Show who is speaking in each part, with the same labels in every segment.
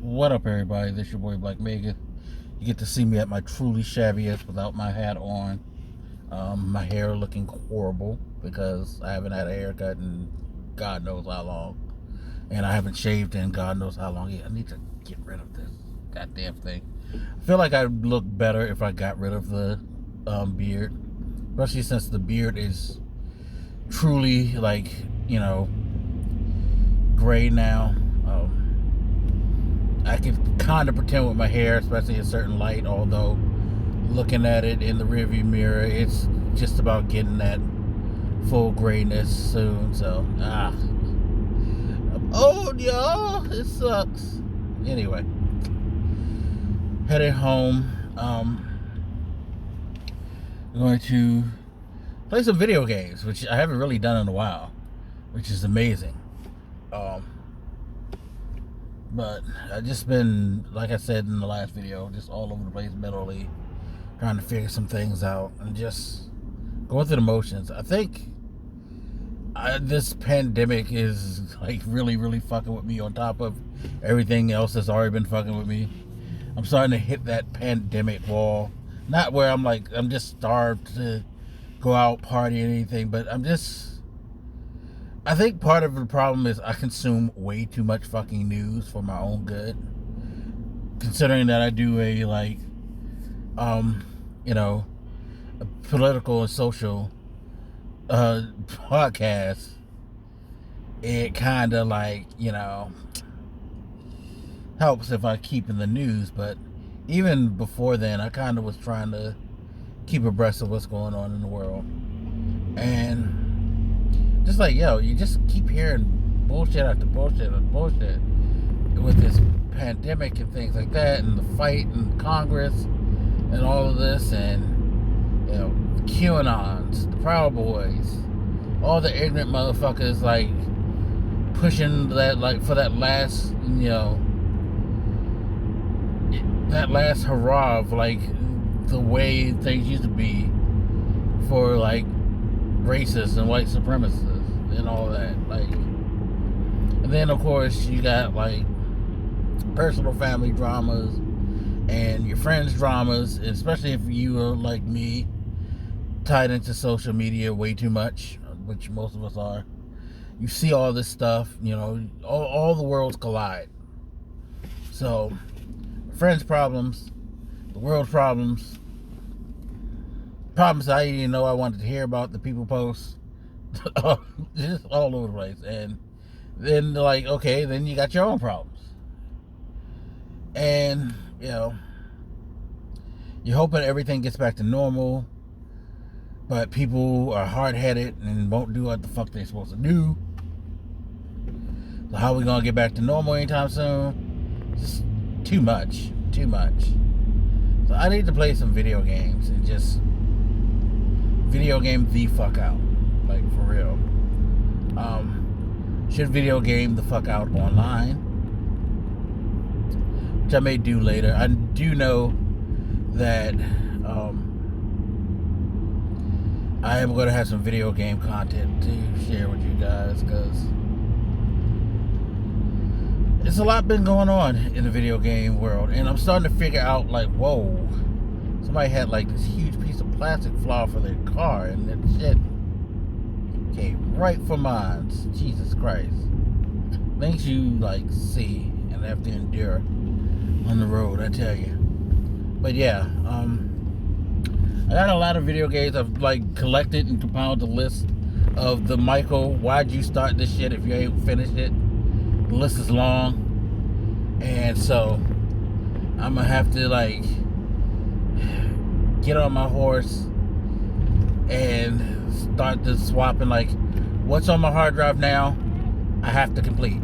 Speaker 1: What up, everybody? This your boy Black Mega. You get to see me at my truly shabbiest without my hat on. My hair looking horrible because I haven't had a haircut in God knows how long, and I haven't shaved in God knows how long. I need to get rid of this goddamn thing. I feel like I'd look better if I got rid of the beard, especially since the beard is truly gray now. I can kind of pretend with my hair, especially in certain light, although looking at it in the rearview mirror, it's just about getting that full grayness soon. So, I'm old, y'all. It sucks. Anyway, headed home. I'm going to play some video games, which I haven't really done in a while, which is amazing. But I've just been, like I said in the last video, just all over the place mentally, trying to figure some things out and just going through the motions. I think this pandemic is like really, really fucking with me on top of everything else that's already been fucking with me. I'm starting to hit that pandemic wall. Not where I'm just starved to go out, party, or anything, but I think part of the problem is I consume way too much fucking news for my own good. Considering that I do a political and social podcast, it kind of helps if I keep in the news. But even before then, I kind of was trying to keep abreast of what's going on in the world. And just you just keep hearing bullshit after bullshit after bullshit with this pandemic and things like that, and the fight in Congress and all of this, and the QAnons, the Proud Boys, all the ignorant motherfuckers pushing that for that last that last hurrah of the way things used to be for racists and white supremacists and all that. And then of course you got personal family dramas and your friends' dramas, especially if you are like me, tied into social media way too much, which most of us are. You see all this stuff, all the worlds collide. So friends' problems, the world's problems I didn't even know I wanted to hear about, the people post, just all over the place. And then okay, then you got your own problems, and you're hoping everything gets back to normal, but people are hard-headed and won't do what the fuck they're supposed to do. So how are we gonna get back to normal anytime soon? Just too much. So I need to play some video games and just video game the fuck out, for real. Should video game the fuck out online, which I may do later. I do know that I am going to have some video game content to share with you guys, because it's a lot been going on in the video game world, and I'm starting to figure out whoa, somebody had this huge piece of plastic fly for their car, and that shit came right for mine. Jesus Christ. Things you see and have to endure on the road, I tell you. But yeah, I got a lot of video games. I've collected and compiled the list of the Michael, why'd you start this shit if you ain't finished it? The list is long, and so I'm gonna have to get on my horse and start to swapping what's on my hard drive now I have to complete.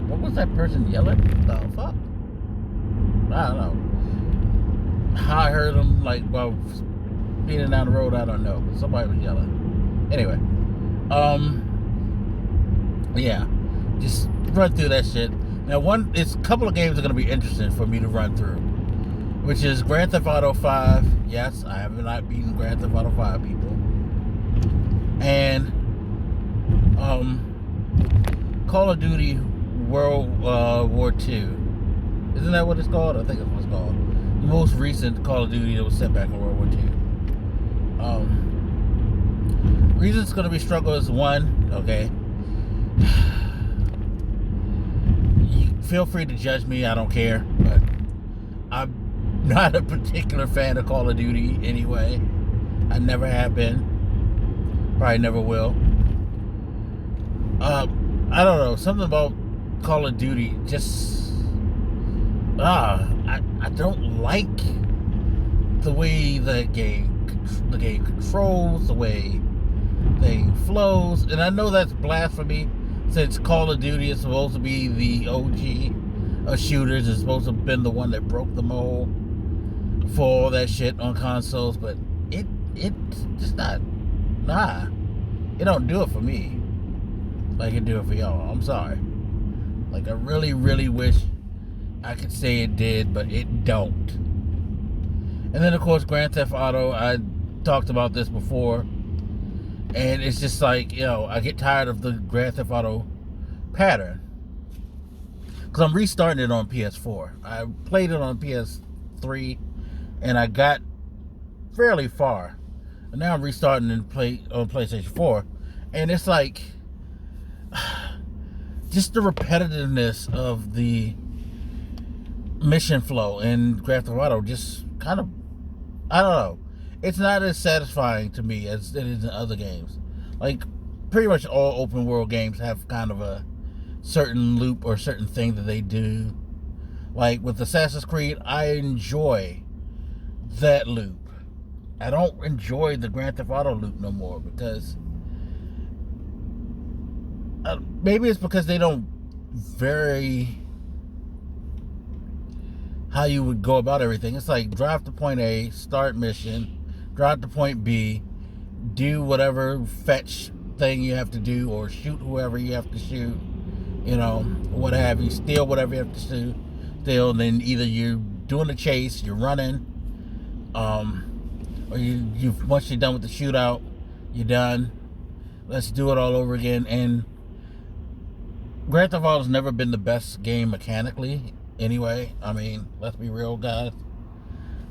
Speaker 1: What was that person yelling? The fuck? I don't know. How I heard them while speeding down the road, I don't know, but somebody was yelling. Anyway, yeah, just run through that shit. Now it's a couple of games that are going to be interesting for me to run through, which is Grand Theft Auto 5. Yes, I have not beaten Grand Theft Auto 5, people. And Call of Duty World War II. Isn't that what it's called? I think it's what it's called. The most recent Call of Duty that was set back in World War II. Reason it's going to be struggle is one, okay. You feel free to judge me, I don't care, but I'm not a particular fan of Call of Duty anyway. I never have been. Probably never will. I don't know, something about Call of Duty just I don't like the way the game controls, the way thing flows, and I know that's blasphemy since Call of Duty is supposed to be the OG of shooters. It's supposed to have been the one that broke the mold for all that shit on consoles, but it's just not, it don't do it for me like it do it for y'all. I'm sorry. Like, I really, really wish I could say it did, but it don't. And then, of course, Grand Theft Auto, I talked about this before, and it's just like, I get tired of the Grand Theft Auto pattern. Because I'm restarting it on PS4. I played it on PS3, and I got fairly far. And now I'm restarting and play on PlayStation 4. And it's like, just the repetitiveness of the mission flow in Grand Theft Auto just kind of, I don't know. It's not as satisfying to me as it is in other games. Like, pretty much all open world games have kind of a certain loop or certain thing that they do. Like with Assassin's Creed, I enjoy that loop. I don't enjoy the Grand Theft Auto loop no more because maybe it's because they don't vary how you would go about everything. It's like drive to point A, start mission, drive to point B, do whatever fetch thing you have to do, or shoot whoever you have to shoot, what have you, steal whatever you have to steal, and then either you're doing a chase, you're running, or you once you're done with the shootout, you're done. Let's do it all over again. And Grand Theft Auto's never been the best game mechanically anyway. I mean, let's be real, guys.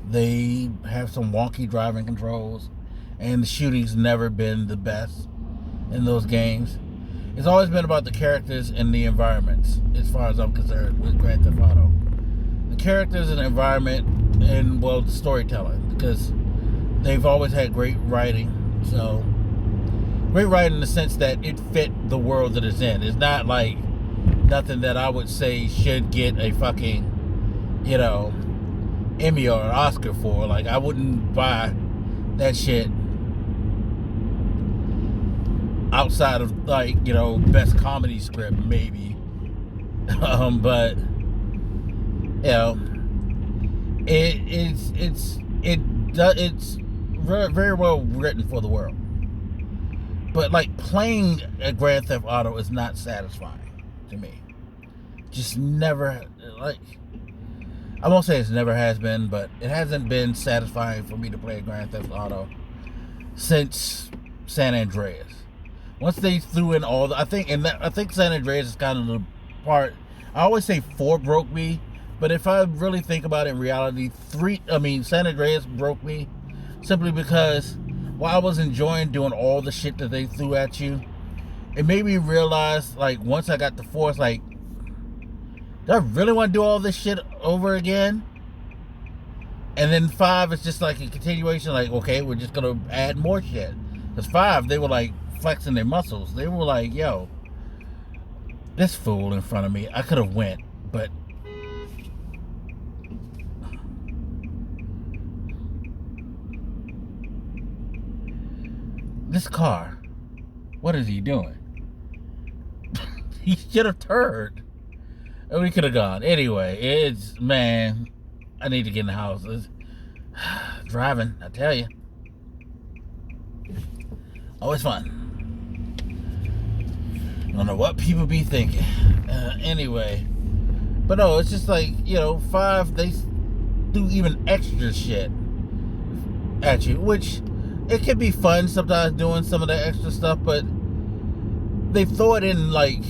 Speaker 1: They have some wonky driving controls, and the shooting's never been the best in those games. It's always been about the characters and the environments, as far as I'm concerned, with Grand Theft Auto. The characters and the environment, and, well, the storytelling, because they've always had great writing. So, great writing in the sense that it fit the world that it's in. It's not like nothing that I would say should get a fucking, Emmy or an Oscar for. Like, I wouldn't buy that shit outside of, like, best comedy script, maybe. But, it's very well written for the world. But, like, playing a Grand Theft Auto is not satisfying to me. Just never, like, I won't say it's never has been, but it hasn't been satisfying for me to play a Grand Theft Auto since San Andreas. Once they threw in all I think San Andreas is kind of the part. I always say 4 broke me, but if I really think about it in reality, San Andreas broke me simply because while I was enjoying doing all the shit that they threw at you, it made me realize, like, once I got to 4, it's like, do I really want to do all this shit over again? And then 5, it's just like a continuation, like, okay, we're just going to add more shit. Because 5, they were like flexing their muscles. They were like, yo, this fool in front of me, I could have went, but this car, what is he doing? He should have turned. And we could have gone. Anyway, I need to get in the house. Driving, I tell you. Always fun. I don't know what people be thinking. Anyway. But no, it's just like, 5, they do even extra shit at you, which it can be fun sometimes doing some of that extra stuff, but they throw it in like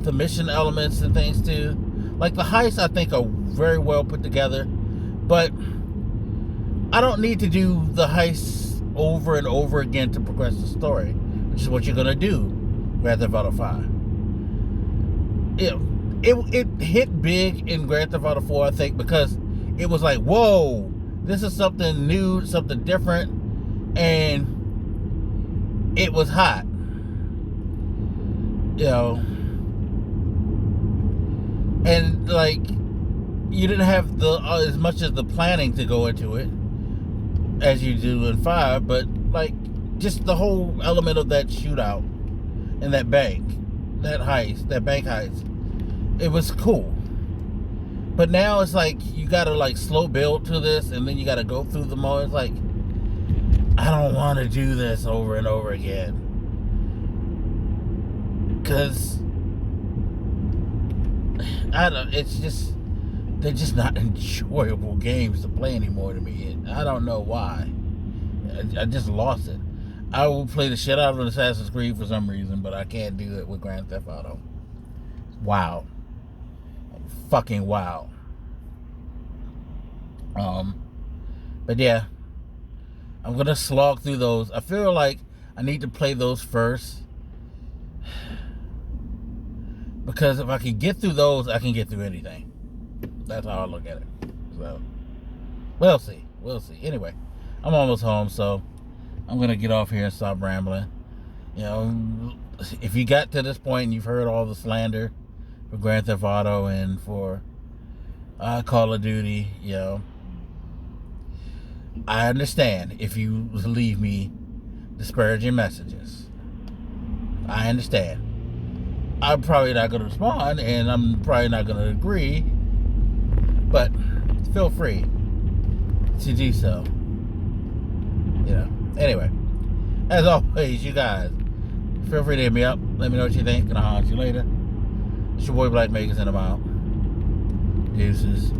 Speaker 1: the mission elements and things too. Like the heists, I think are very well put together, but I don't need to do the heists over and over again to progress the story, which is what you're gonna do. Grand Theft Auto 5. It hit big in Grand Theft Auto 4, I think, because it was like, whoa, this is something new, something different, and it was hot. And like, you didn't have the as much as the planning to go into it as you do in 5, but like just the whole element of that shootout and that bank heist, it was cool. But now it's like you gotta like slow build to this, and then you gotta go through the mode. It's like, I don't want to do this over and over again, because it's just, they're just not enjoyable games to play anymore to me. I don't know why. I just lost it. I will play the shit out of an Assassin's Creed for some reason, but I can't do it with Grand Theft Auto. Wow. Fucking wow. But yeah, I'm gonna slog through those. I feel like I need to play those first, because if I can get through those, I can get through anything. That's how I look at it. So we'll see. Anyway, I'm almost home, so I'm gonna get off here and stop rambling. If you got to this point and you've heard all the slander for Grand Theft Auto and for Call of Duty, I understand if you leave me disparaging messages. I understand. I'm probably not going to respond, and I'm probably not going to agree, but feel free to do so. Anyway, as always, you guys, feel free to hit me up. Let me know what you think, and I'll holler at you later. It's your boy Black Makers, and I'm out. Deuces.